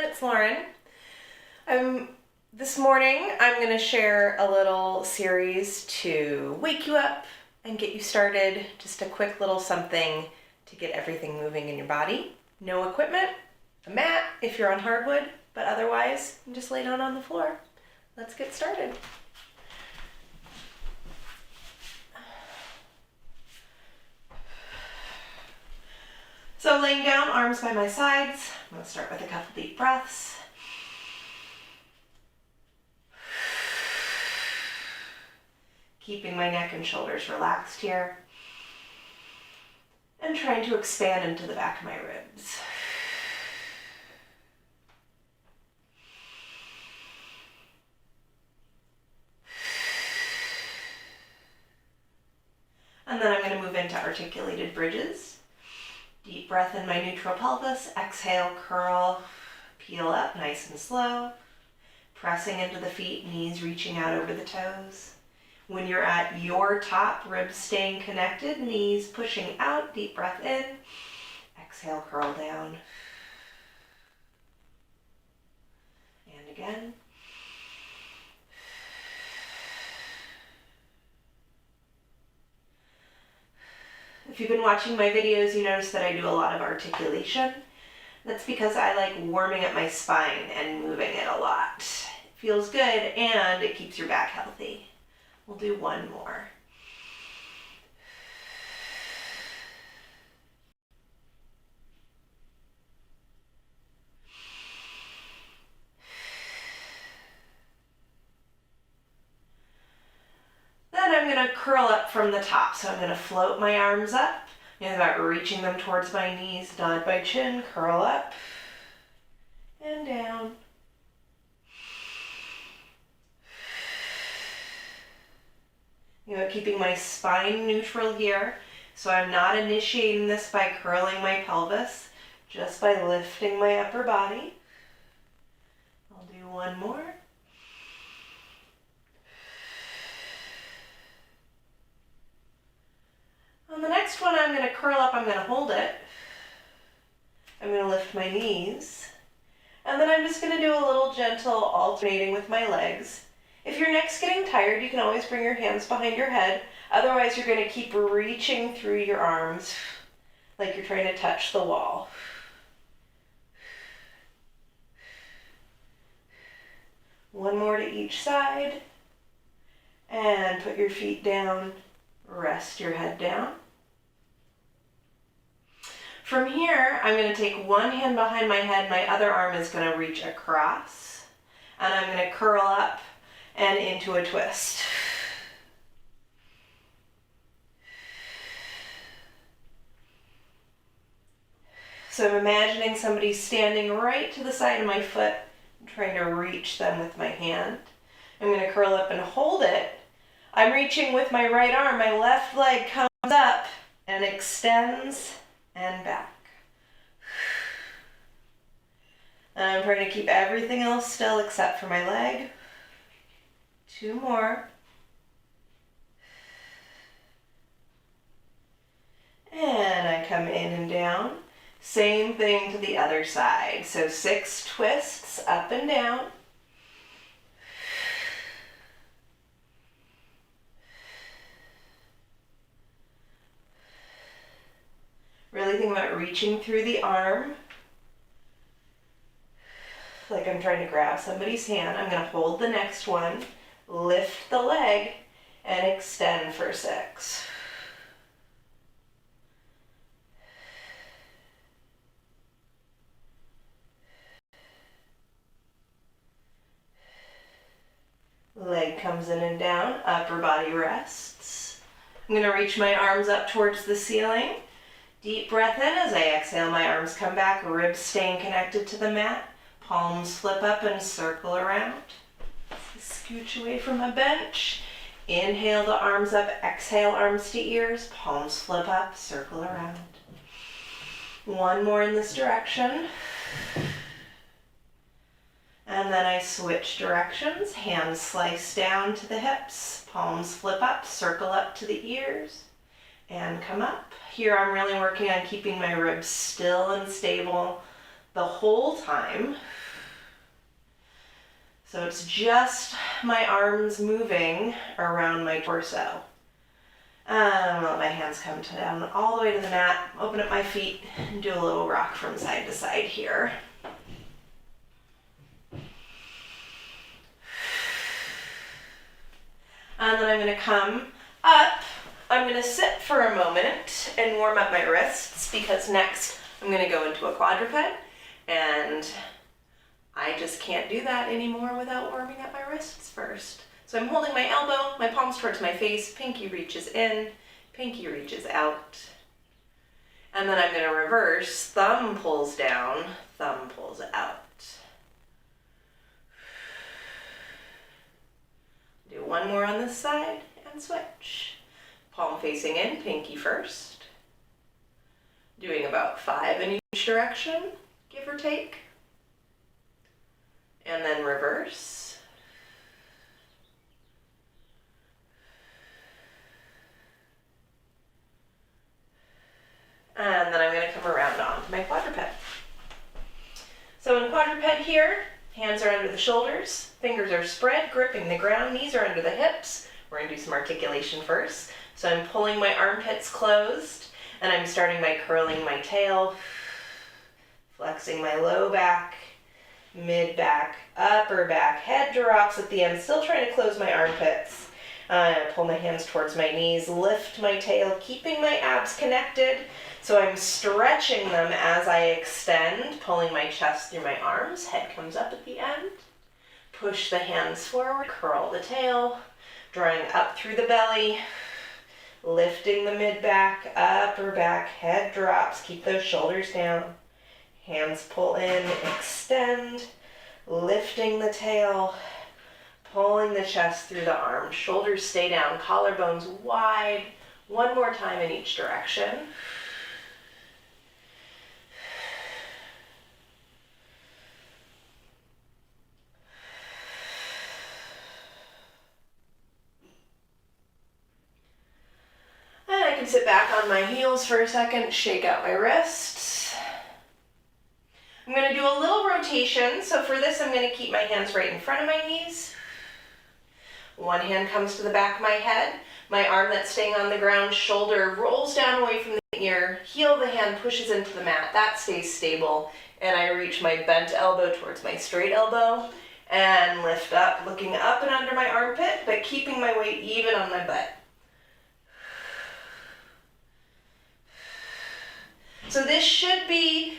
it's Lauren. This morning I'm going to share a little series to wake you up and get you started. Just a quick little something to get everything moving in your body. No equipment, a mat if you're on hardwood, but otherwise you just lay down on the floor. Let's get started. So laying down, arms by my sides. I'm going to start with a couple deep breaths. Keeping my neck and shoulders relaxed here. And trying to expand into the back of my ribs. And then I'm going to move into articulated bridges. Deep breath in my neutral pelvis, exhale, curl, peel up nice and slow. Pressing into the feet, knees reaching out over the toes. When you're at your top, ribs staying connected, knees pushing out, deep breath in. Exhale, curl down. And again. If you've been watching my videos, you notice that I do a lot of articulation. That's because I like warming up my spine and moving it a lot. It feels good and it keeps your back healthy. We'll do one more. Then I'm going to curl up from the top. So I'm going to float my arms up. And about reaching them towards my knees, nod by chin, curl up and down. Keeping my spine neutral here. So I'm not initiating this by curling my pelvis, just by lifting my upper body. I'll do one more. On the next one, I'm going to curl up, I'm going to hold it. I'm going to lift my knees. And then I'm just going to do a little gentle alternating with my legs. If your neck's getting tired, you can always bring your hands behind your head. Otherwise, you're going to keep reaching through your arms like you're trying to touch the wall. One more to each side. And put your feet down. Rest your head down. From here, I'm going to take one hand behind my head. My other arm is going to reach across. And I'm going to curl up and into a twist. So I'm imagining somebody standing right to the side of my foot and trying to reach them with my hand. I'm going to curl up and hold it. I'm reaching with my right arm. My left leg comes up and extends and back. And I'm trying to keep everything else still except for my leg. Two more. And I come in and down. Same thing to the other side. So 6 twists up and down. Really think about reaching through the arm. Like I'm trying to grab somebody's hand. I'm going to hold the next one, lift the leg, and extend for 6. Leg comes in and down, upper body rests. I'm going to reach my arms up towards the ceiling. Deep breath in as I exhale, my arms come back, ribs staying connected to the mat. Palms flip up and circle around. Scooch away from a bench. Inhale the arms up, exhale arms to ears. Palms flip up, circle around. One more in this direction. And then I switch directions. Hands slice down to the hips. Palms flip up, circle up to the ears. And come up. Here I'm really working on keeping my ribs still and stable the whole time. So it's just my arms moving around my torso. I'm gonna let my hands come down all the way to the mat, open up my feet, and do a little rock from side to side here. And then I'm gonna come up. I'm gonna sit for a moment and warm up my wrists, because next I'm gonna go into a quadruped, and I just can't do that anymore without warming up my wrists first. So I'm holding my elbow, my palms towards my face, pinky reaches in, pinky reaches out. And then I'm gonna reverse, thumb pulls down, thumb pulls out. Do one more on this side and switch. Palm facing in, pinky first. Doing about 5 in each direction, give or take. And then reverse. And then I'm going to come around onto my quadruped. So in quadruped here, hands are under the shoulders, fingers are spread, gripping the ground, knees are under the hips. We're going to do some articulation first. So I'm pulling my armpits closed, and I'm starting by curling my tail, flexing my low back, mid back, upper back, head drops at the end, still trying to close my armpits. Pull my hands towards my knees, lift my tail, keeping my abs connected. So I'm stretching them as I extend, pulling my chest through my arms, head comes up at the end. Push the hands forward, curl the tail, drawing up through the belly, lifting the mid back, upper back, head drops, keep those shoulders down. Hands pull in, extend, lifting the tail, pulling the chest through the arms, shoulders stay down, collarbones wide. One more time in each direction. And I can sit back on my heels for a second, shake out my wrists. I'm going to do a little rotation. So for this, I'm going to keep my hands right in front of my knees. One hand comes to the back of my head. My arm that's staying on the ground, shoulder rolls down away from the ear. Heel of the hand pushes into the mat. That stays stable. And I reach my bent elbow towards my straight elbow and lift up, looking up and under my armpit, but keeping my weight even on my butt. So this should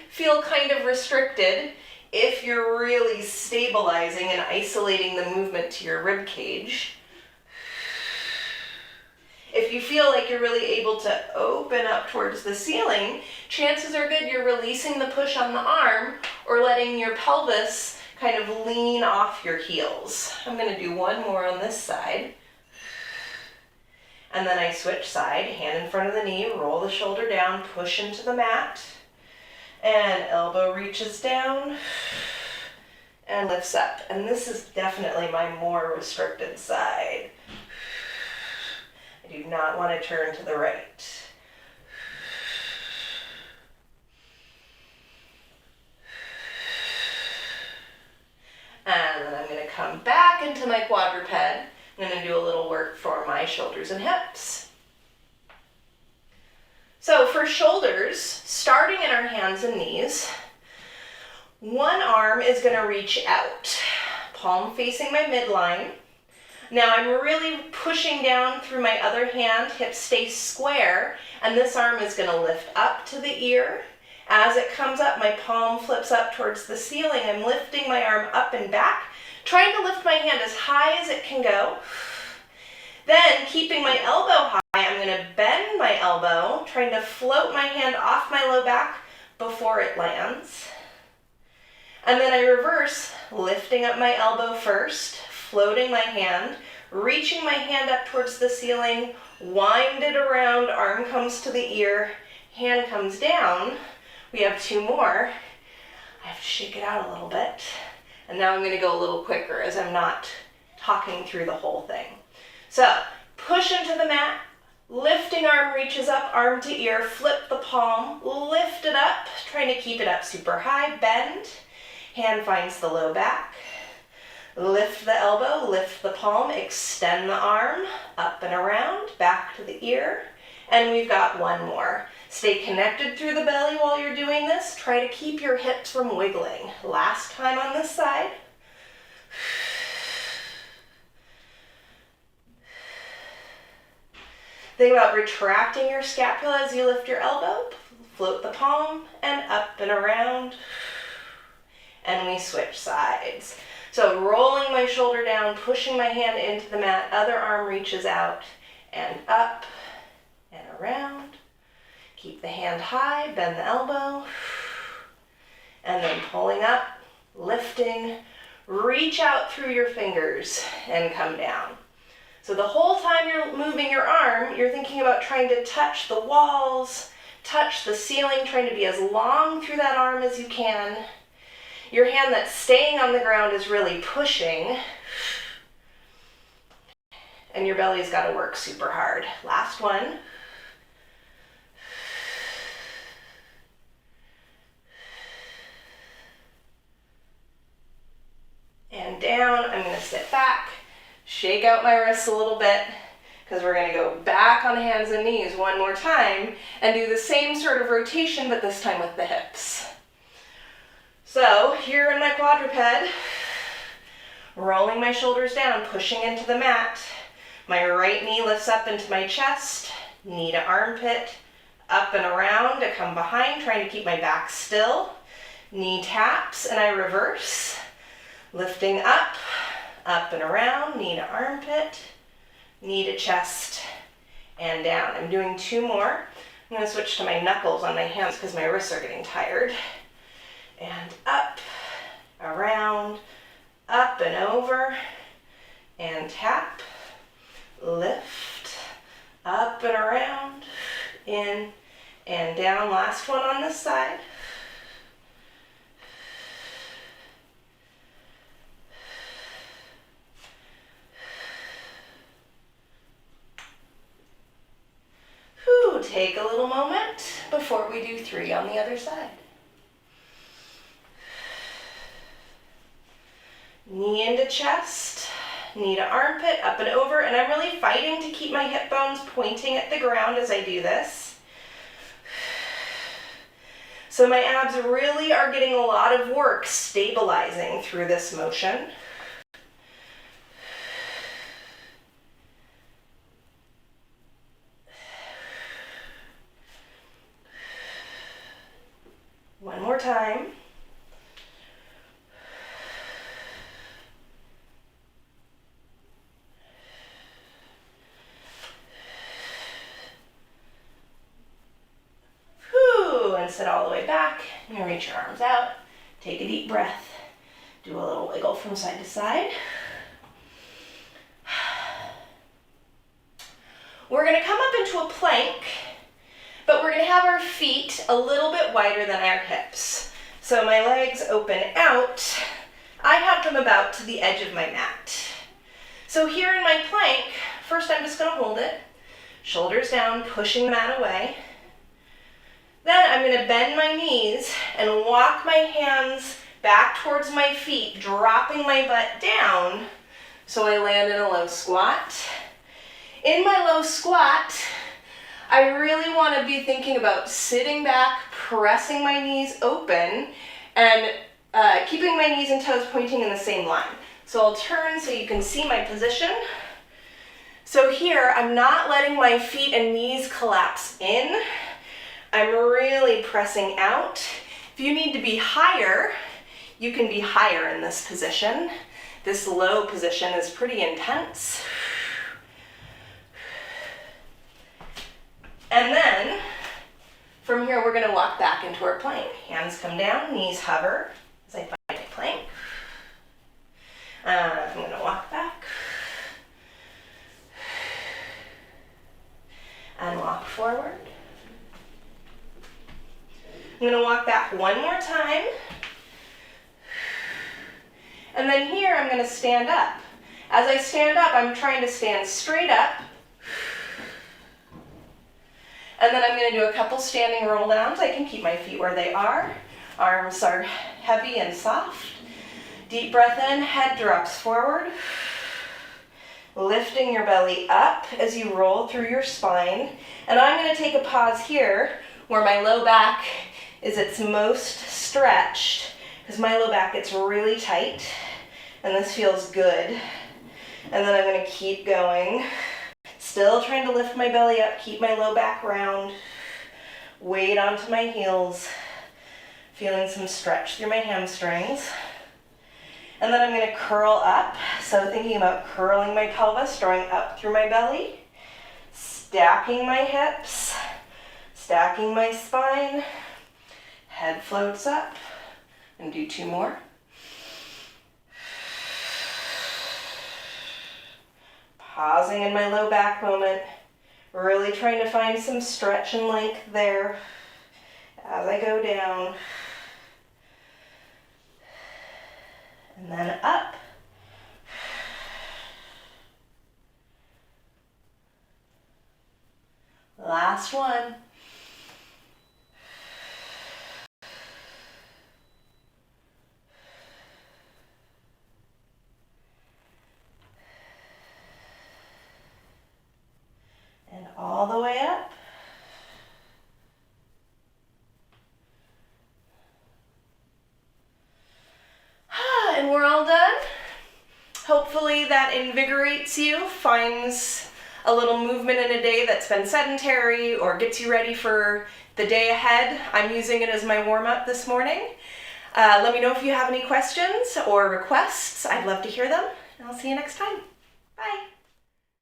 feel kind of restricted if you're really stabilizing and isolating the movement to your rib cage. If you feel like you're really able to open up towards the ceiling, chances are good you're releasing the push on the arm or letting your pelvis kind of lean off your heels. I'm going to do one more on this side. And then I switch side, hand in front of the knee, roll the shoulder down, push into the mat, and elbow reaches down and lifts up. And this is definitely my more restricted side. I do not want to turn to the right. And then I'm going to come back into my quadruped. I'm going to do a little work for my shoulders and hips. So for shoulders, starting in our hands and knees, one arm is going to reach out, palm facing my midline. Now I'm really pushing down through my other hand, hips stay square, and this arm is going to lift up to the ear. As it comes up, my palm flips up towards the ceiling. I'm lifting my arm up and back, trying to lift my hand as high as it can go. Then, keeping my elbow high, I'm going to bend my elbow, trying to float my hand off my low back before it lands. And then I reverse, lifting up my elbow first, floating my hand, reaching my hand up towards the ceiling, wind it around, arm comes to the ear, hand comes down. We have two more. I have to shake it out a little bit. And now I'm going to go a little quicker as I'm not talking through the whole thing. So, push into the mat, lifting arm reaches up, arm to ear, flip the palm, lift it up, trying to keep it up super high, bend, hand finds the low back, Lift the elbow, lift the palm, extend the arm, up and around, back to the ear. And we've got one more. Stay connected through the belly while you're doing this. Try to keep your hips from wiggling. Last time on this side. Think about retracting your scapula as you lift your elbow. Float the palm and up and around. And we switch sides. So rolling my shoulder down, pushing my hand into the mat, other arm reaches out and up and around. Keep the hand high, bend the elbow, and then pulling up, lifting, reach out through your fingers and come down. So the whole time you're moving your arm, you're thinking about trying to touch the walls, touch the ceiling, trying to be as long through that arm as you can. Your hand that's staying on the ground is really pushing, and your belly's got to work super hard. Last one. And down. I'm going to sit back, shake out my wrists a little bit, because we're going to go back on hands and knees one more time and do the same sort of rotation, but this time with the hips. So here in my quadruped, rolling my shoulders down, pushing into the mat. My right knee lifts up into my chest, knee to armpit, up and around to come behind, trying to keep my back still. Knee taps and I reverse, lifting up and around, knee to armpit, knee to chest, and down. I'm doing two more. I'm going to switch to my knuckles on my hands because my wrists are getting tired. And up, around, up and over, and tap, lift, up and around, in and down. Last one on this side. Whew, take a little moment before we do 3 on the other side. Knee into chest, knee to armpit, up and over, and I'm really fighting to keep my hip bones pointing at the ground as I do this. So my abs really are getting a lot of work stabilizing through this motion. One more time. And sit all the way back. You're gonna reach your arms out. Take a deep breath. Do a little wiggle from side to side. We're gonna come up into a plank, but we're gonna have our feet a little bit wider than our hips. So my legs open out. I have them about to the edge of my mat. So here in my plank, first I'm just gonna hold it. Shoulders down, pushing the mat away. Then I'm going to bend my knees and walk my hands back towards my feet, dropping my butt down so I land in a low squat. In my low squat, I really want to be thinking about sitting back, pressing my knees open, and keeping my knees and toes pointing in the same line. So I'll turn so you can see my position. So here, I'm not letting my feet and knees collapse in. I'm really pressing out. If you need to be higher, you can be higher in this position. This low position is pretty intense. And then, from here, we're gonna walk back into our plank. Hands come down, knees hover as I find my plank. I'm gonna walk back. And walk forward. I'm going to walk back one more time. And then here I'm going to stand up. As I stand up, I'm trying to stand straight up. And then I'm going to do a couple standing roll downs. I can keep my feet where they are. Arms are heavy and soft. Deep breath in, head drops forward. Lifting your belly up as you roll through your spine. And I'm going to take a pause here where my low back is its most stretched, because my low back gets really tight and this feels good. And then I'm going to keep going. Still trying to lift my belly up, keep my low back round. Weight onto my heels. Feeling some stretch through my hamstrings. And then I'm going to curl up. So thinking about curling my pelvis, drawing up through my belly. Stacking my hips. Stacking my spine. Head floats up. And do 2 more. Pausing in my low back moment. Really trying to find some stretch and length there as I go down. And then up. Last one. And all the way up. And we're all done. Hopefully that invigorates you, finds a little movement in a day that's been sedentary, or gets you ready for the day ahead. I'm using it as my warm-up this morning. Let me know if you have any questions or requests. I'd love to hear them, and I'll see you next time. Bye.